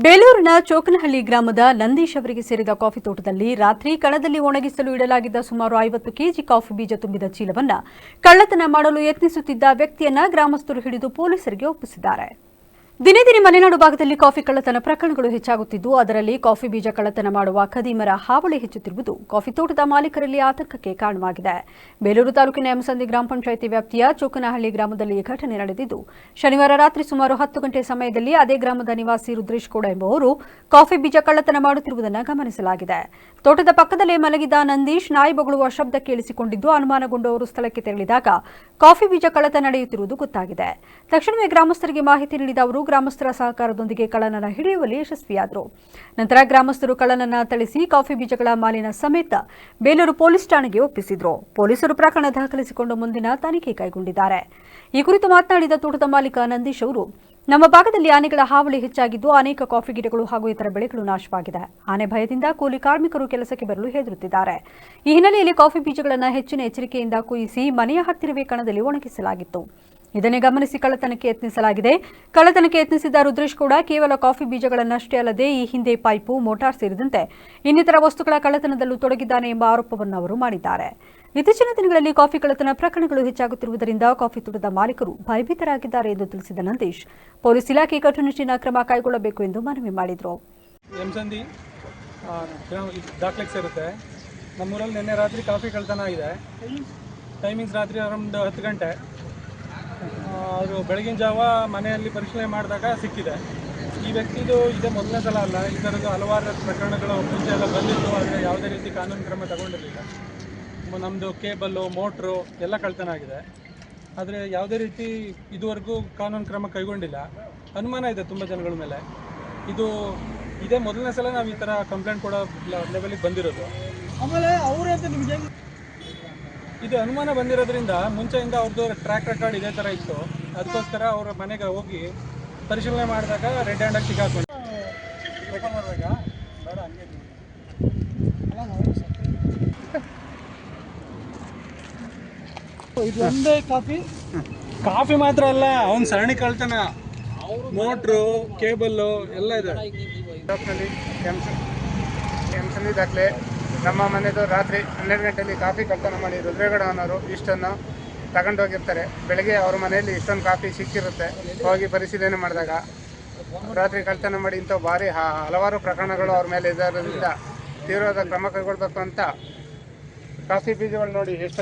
ಬೇಲೂರಿನ ಚೋಕನಹಳ್ಳಿ ಗ್ರಾಮದ ನಂದೀಶ್ ಅವರಿಗೆ ಸೇರಿದ ಕಾಫಿ ತೋಟದಲ್ಲಿ ರಾತ್ರಿ ಕಣದಲ್ಲಿ ಒಣಗಿಸಲು ಇಡಲಾಗಿದ್ದ ಸುಮಾರು 50 ಕೆಜಿ ಕಾಫಿ ಬೀಜ ತುಂಬಿದ ಚೀಲವನ್ನು ಕಳ್ಳತನ ಮಾಡಲು ಯತ್ನಿಸುತ್ತಿದ್ದ ವ್ಯಕ್ತಿಯನ್ನ ಗ್ರಾಮಸ್ಥರು ಹಿಡಿದು ಪೊಲೀಸರಿಗೆ ಒಪ್ಪಿಸಿದ್ದಾರೆ. ದಿನೇ ದಿನೇ ಮಲೆನಾಡು ಭಾಗದಲ್ಲಿ ಕಾಫಿ ಕಳ್ಳತನ ಪ್ರಕರಣಗಳು ಹೆಚ್ಚಾಗುತ್ತಿದ್ದು, ಅದರಲ್ಲಿ ಕಾಫಿ ಬೀಜ ಕಳ್ಳತನ ಮಾಡುವ ಖದೀಮರ ಹಾವಳಿ ಹೆಚ್ಚುತ್ತಿರುವುದು ಕಾಫಿ ತೋಟದ ಮಾಲೀಕರಲ್ಲಿ ಆತಂಕಕ್ಕೆ ಕಾರಣವಾಗಿದೆ. ಬೇಲೂರು ತಾಲೂಕಿನ ಎಮಸಂದಿ ಗ್ರಾಮ ಪಂಚಾಯಿತಿ ವ್ಯಾಪ್ತಿಯ ಚೋಕನಹಳ್ಳಿ ಗ್ರಾಮದಲ್ಲಿ ಈ ಘಟನೆ ನಡೆದಿದ್ದು, ಶನಿವಾರ ರಾತ್ರಿ ಸುಮಾರು 10 ಗಂಟೆ ಸಮಯದಲ್ಲಿ ಅದೇ ಗ್ರಾಮದ ನಿವಾಸಿ ರುದ್ರೇಶ್ ಗೌಡ ಎಂಬುವರು ಕಾಫಿ ಬೀಜ ಕಳ್ಳತನ ಮಾಡುತ್ತಿರುವುದನ್ನು ಗಮನಿಸಲಾಗಿದೆ. ತೋಟದ ಪಕ್ಕದಲ್ಲೇ ಮಲಗಿದ್ದ ನಂದೀಶ್ ನಾಯಿ ಬೊಗಳುವ ಶಬ್ದ ಕೇಳಿಸಿಕೊಂಡಿದ್ದು, ಅನುಮಾನಗೊಂಡು ಅವರು ಸ್ಥಳಕ್ಕೆ ತೆರಳಿದಾಗ ಕಾಫಿ ಬೀಜ ಕಳ್ಳತನ ನಡೆಯುತ್ತಿರುವುದು ಗೊತ್ತಾಗಿದೆ. ತಕ್ಷಣವೇ ಗ್ರಾಮಸ್ಥರಿಗೆ ಮಾಹಿತಿ ನೀಡಿದ ಅವರು ಗ್ರಾಮಸ್ಥರ ಸಹಕಾರದೊಂದಿಗೆ ಕಳ್ಳನನ್ನ ಹಿಡಿಯುವಲ್ಲಿ ಯಶಸ್ವಿಯಾದರು. ನಂತರ ಗ್ರಾಮಸ್ಥರು ಕಳ್ಳನನ್ನ ಥಳಿಸಿ ಕಾಫಿ ಬೀಜಗಳ ಮಾಲಿನ ಸಮೇತ ಬೇಲೂರು ಪೊಲೀಸ್ ಠಾಣೆಗೆ ಒಪ್ಪಿಸಿದ್ರು. ಪೊಲೀಸರು ಪ್ರಕರಣ ದಾಖಲಿಸಿಕೊಂಡು ಮುಂದಿನ ತನಿಖೆ ಕೈಗೊಂಡಿದ್ದಾರೆ. ಈ ಕುರಿತು ಮಾತನಾಡಿದ ತೋಟದ ಮಾಲೀಕ ನಂದೀಶ್ ಅವರು, ನಮ್ಮ ಭಾಗದಲ್ಲಿ ಆನೆಗಳ ಹಾವಳಿ ಹೆಚ್ಚಾಗಿದ್ದು, ಅನೇಕ ಕಾಫಿ ಗಿಡಗಳು ಹಾಗೂ ಇತರ ಬೆಳೆಗಳು ನಾಶವಾಗಿದೆ. ಆನೆ ಭಯದಿಂದ ಕೂಲಿ ಕಾರ್ಮಿಕರು ಕೆಲಸಕ್ಕೆ ಬರಲು ಹೆದರುತ್ತಿದ್ದಾರೆ. ಈ ಹಿನ್ನೆಲೆಯಲ್ಲಿ ಕಾಫಿ ಬೀಜಗಳನ್ನು ಹೆಚ್ಚಿನ ಎಚ್ಚರಿಕೆಯಿಂದ ಕುಯಿಸಿ ಮನೆಯ ಹತ್ತಿರವೇ ಕಣದಲ್ಲಿ ಒಣಗಿಸಲಾಗಿತ್ತು. ಇದನ್ನೇ ಗಮನಿಸಿ ಕಳ್ಳತನಕ್ಕೆ ಯತ್ನಿಸಲಾಗಿದೆ. ಕಳ್ಳತನಕ್ಕೆ ಯತ್ನಿಸಿದ ರುದ್ರೇಶ್ ಕೂಡ ಕೇವಲ ಕಾಫಿ ಬೀಜಗಳನ್ನಷ್ಟೇ ಅಲ್ಲದೆ ಈ ಹಿಂದೆ ಪೈಪು, ಮೋಟಾರ್ ಸೇರಿದಂತೆ ಇನ್ನಿತರ ವಸ್ತುಗಳ ಕಳ್ಳತನದಲ್ಲೂ ತೊಡಗಿದ್ದಾನೆ ಎಂಬ ಆರೋಪವನ್ನು ಅವರು ಮಾಡಿದ್ದಾರೆ. ಇತ್ತೀಚಿನ ದಿನಗಳಲ್ಲಿ ಕಾಫಿ ಕಳ್ಳತನ ಪ್ರಕರಣಗಳು ಹೆಚ್ಚಾಗುತ್ತಿರುವುದರಿಂದ ಕಾಫಿ ತೋಟದ ಮಾಲೀಕರು ಭಯಭೀತರಾಗಿದ್ದಾರೆ ಎಂದು ತಿಳಿಸಿದ ನಂದೀಶ್, ಪೊಲೀಸ್ ಇಲಾಖೆ ಕಟ್ಟುನಿಟ್ಟಿನ ಕ್ರಮ ಕೈಗೊಳ್ಳಬೇಕು ಎಂದು ಮನವಿ ಮಾಡಿದರು. ನಮ್ಮೂರಲ್ಲಿ ನಿನ್ನೆ ರಾತ್ರಿ ಕಾಫಿ ಕಳ್ಳತನ ಆಗಿದೆ. ಟೈಮಿಂಗ್ಸ್ ರಾತ್ರಿ ಅರೌಂಡ್ 10 ಗಂಟೆ. ಅವರು ಬೆಳಗಿನ ಜಾವ ಮನೆಯಲ್ಲಿ ಪರಿಶೀಲನೆ ಮಾಡಿದಾಗ ಸಿಕ್ಕಿದೆ. ಈ ವ್ಯಕ್ತಿದು ಇದೇ ಮೊದಲನೇ ಸಲ ಅಲ್ಲ, ಈ ಥರದ್ದು ಹಲವಾರು ಪ್ರಕರಣಗಳು ಮುಂಚೆ ಎಲ್ಲ ಬಂದಿತ್ತು. ಆದರೆ ಯಾವುದೇ ರೀತಿ ಕಾನೂನು ಕ್ರಮ ತಗೊಂಡಿರಲಿಲ್ಲ. ನಮ್ಮದು ಕೇಬಲ್ಲು, ಮೋಟ್ರು ಎಲ್ಲ ಕಳ್ಳತನ ಆಗಿದೆ. ಆದರೆ ಯಾವುದೇ ರೀತಿ ಇದುವರೆಗೂ ಕಾನೂನು ಕ್ರಮ ಕೈಗೊಂಡಿಲ್ಲ. ಅನುಮಾನ ಇದೆ ತುಂಬ ಜನಗಳ ಮೇಲೆ. ಇದೇ ಮೊದಲನೇ ಸಲ ನಾವು ಈ ಥರ ಕಂಪ್ಲೇಂಟ್ ಕೊಡೋ ಲೆವೆಲಿಗೆ ಬಂದಿರೋದು. ಆಮೇಲೆ ಅವರೇ ಅಂತ ನಿಮಗೆ ಇದು ಅನುಮಾನ ಬಂದಿರೋದ್ರಿಂದ ಮುಂಚೆಯಿಂದ ಅವ್ರದ್ದು ಟ್ರ್ಯಾಕ್ ರೆಕಾರ್ಡ್ ಇದೇ ಥರ ಇತ್ತು. ಅದಕ್ಕೋಸ್ಕರ ಅವರ ಮನೆಗೆ ಹೋಗಿ ಪರಿಶೀಲನೆ ಮಾಡಿದಾಗ ರೆಡ್ ಹ್ಯಾಂಡಾಗಿ ಸಿಕ್ಕಾಕೊಂಡು ಓಪನ್ ಮಾಡಿದಾಗ ಬೇಡ ಹಂಗೆ ಇದು ಒಂದೇ ಕಾಫಿ ಮಾತ್ರ ಅಲ್ಲ, ಅವ್ನು ಸರಣಿ ಕಳ್ತನ, ಮೋಟ್ರು, ಕೇಬಲ್ಲು ಎಲ್ಲ ಇದೆ. ಎಮ್ಸಂದಿ ದಾಖಲೆ ನಮ್ಮ ಮನೆದು ರಾತ್ರಿ 12 ಗಂಟೆಯಲ್ಲಿ ಕಾಫಿ ಕಳ್ತನ ಮಾಡಿ ರುದ್ರೇಗೌಡ ಅನ್ನೋರು ಇಷ್ಟನ್ನು ತಗೊಂಡೋಗಿರ್ತಾರೆ. ಬೆಳಗ್ಗೆ ಅವ್ರ ಮನೆಯಲ್ಲಿ ಇಷ್ಟೊಂದು ಕಾಫಿ ಸಿಕ್ಕಿರುತ್ತೆ. ಹೋಗಿ ಪರಿಶೀಲನೆ ಮಾಡಿದಾಗ ರಾತ್ರಿ ಕಳ್ತನ ಮಾಡಿ ಇಂಥ ಭಾರಿ ಹಲವಾರು ಪ್ರಕರಣಗಳು ಅವ್ರ ಮೇಲೆ ಇರೋದ್ರಿಂದ ತೀವ್ರವಾದ ಕ್ರಮ ಕೈಗೊಳ್ಳಬೇಕು ಅಂತ ಕಾಫಿ ಬೀಜಗಳು ನೋಡಿ ಎಷ್ಟು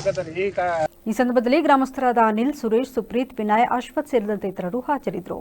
ಈ ಸಂದರ್ಭದಲ್ಲಿ ಗ್ರಾಮಸ್ಥರಾದ ಅನಿಲ್, ಸುರೇಶ್, ಸುಪ್ರೀತ್, ವಿನಯ್, ಅಶ್ವಥ್ ಸೇರಿದಂತೆ ಇತರರು ಹಾಜರಿದ್ದರು.